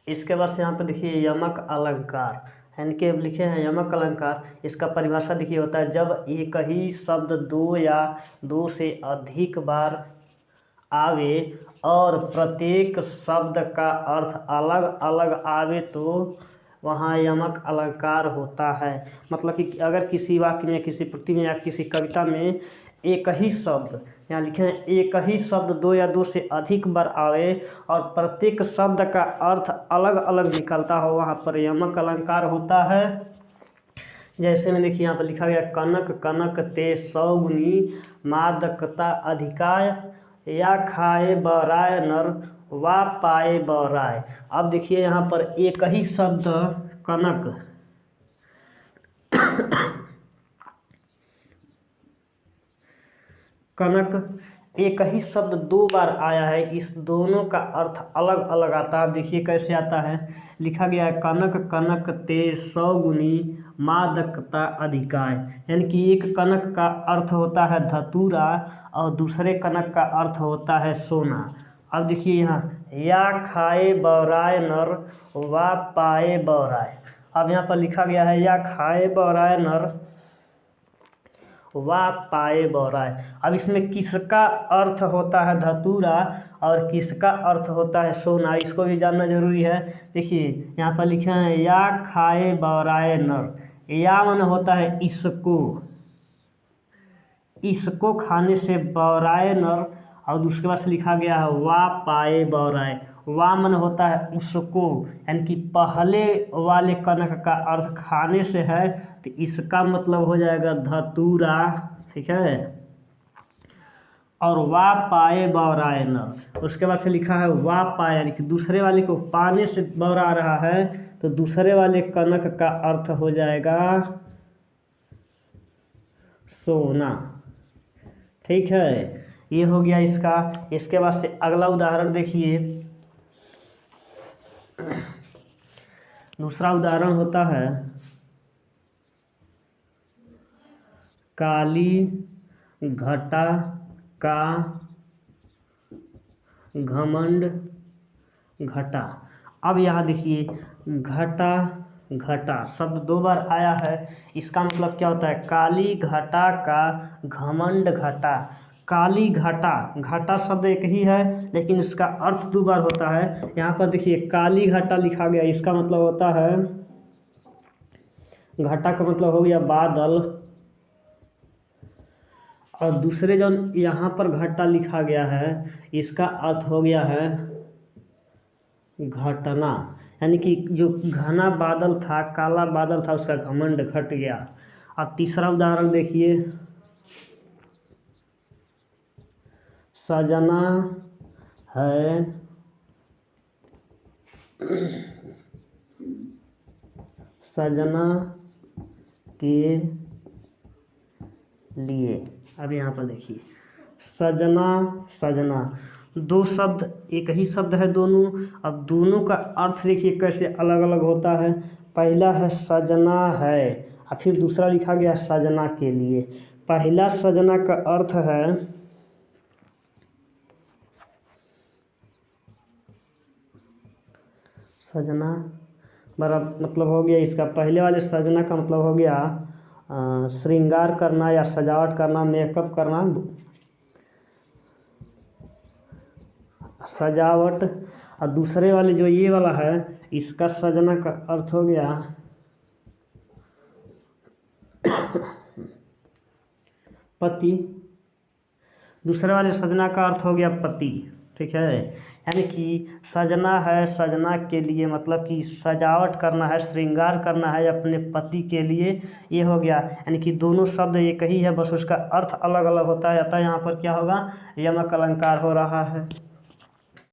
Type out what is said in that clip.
इसके बाद से यहाँ पर देखिए यमक अलंकार, यानी कि अब लिखे हैं यमक अलंकार। इसका परिभाषा देखिए होता है जब एक ही शब्द दो या दो से अधिक बार आवे और प्रत्येक शब्द का अर्थ अलग अलग आवे तो वहाँ यमक अलंकार होता है। मतलब कि अगर किसी वाक्य में, किसी पंक्ति में या किसी कविता में एक ही शब्द, यहाँ लिखे हैं एक ही शब्द दो या दो से अधिक बार आवे और प्रत्येक शब्द का अर्थ अलग अलग निकलता हो, वहाँ पर यमक अलंकार होता है। जैसे में देखिए यहाँ पर लिखा गया कनक कनक ते सौगुनी मादकता अधिकाय या खाए बराय नर वा पाए बराय। अब देखिए यहाँ पर एक ही शब्द कनक कनक एक ही शब्द दो बार आया है, इस दोनों का अर्थ अलग अलग आता है। देखिए कैसे आता है, लिखा गया है कनक कनक ते सौगुनी मादकता अधिकाय, यानी कि एक कनक का अर्थ होता है धतूरा और दूसरे कनक का अर्थ होता है सोना। अब देखिए यहाँ या खाए बौराय नर वा पाए बौराय। अब यहाँ पर लिखा गया है या खाए बौराय नर वा पाए बौराय। अब इसमें किसका अर्थ होता है धतूरा और किसका अर्थ होता है सोना, इसको भी जानना जरूरी है। देखिए यहाँ पर लिखा है या खाए बौराय नर, या मन होता है इसको खाने से बौराए नर, और दूसरे पास लिखा गया है वा पाए बौराए, वा मन होता है उसको, यानी कि पहले वाले कनक का अर्थ खाने से है तो इसका मतलब हो जाएगा धतूरा, ठीक है। और वा पाए बौराए नर, उसके बाद से लिखा है वा पाए, यानी कि दूसरे वाले को पाने से बौरा रहा है तो दूसरे वाले कनक का अर्थ हो जाएगा सोना, ठीक है। ये हो गया इसका। इसके बाद से अगला उदाहरण देखिए, दूसरा उदाहरण होता है काली घटा का घमंड घटा। अब यहाँ देखिए घटा घटा शब्द दो बार आया है, इसका मतलब क्या होता है काली घटा का घमंड घटा। काली घटा, घटा शब्द एक ही है लेकिन इसका अर्थ दो बार होता है। यहाँ पर देखिए काली घटा लिखा गया, इसका मतलब होता है घटा का मतलब हो गया बादल, और दूसरे जो यहाँ पर घटा लिखा गया है इसका अर्थ हो गया है घटना, यानी कि जो घना बादल था, काला बादल था, उसका घमंड घट गया। अब तीसरा उदाहरण देखिए, सजना है सजना के लिए। अब यहाँ पर देखिए सजना सजना, दो शब्द एक ही शब्द है दोनों। अब दोनों का अर्थ देखिए कैसे अलग अलग होता है। पहला है सजना है और फिर दूसरा लिखा गया सजना के लिए। पहला सजना का अर्थ है सजना बड़ा मतलब हो गया इसका, पहले वाले सजना का मतलब हो गया श्रृंगार करना या सजावट करना, मेकअप करना, सजावट। और दूसरे वाले जो ये वाला है इसका सजना का अर्थ हो गया पति। दूसरे वाले सजना का अर्थ हो गया पति, ठीक है। यानी कि सजना है सजना के लिए, मतलब कि सजावट करना है, श्रृंगार करना है अपने पति के लिए, ये हो गया। यानी कि दोनों शब्द एक ही है, बस उसका अर्थ अलग अलग होता है। अतः यहाँ पर क्या होगा, यमक अलंकार हो रहा है।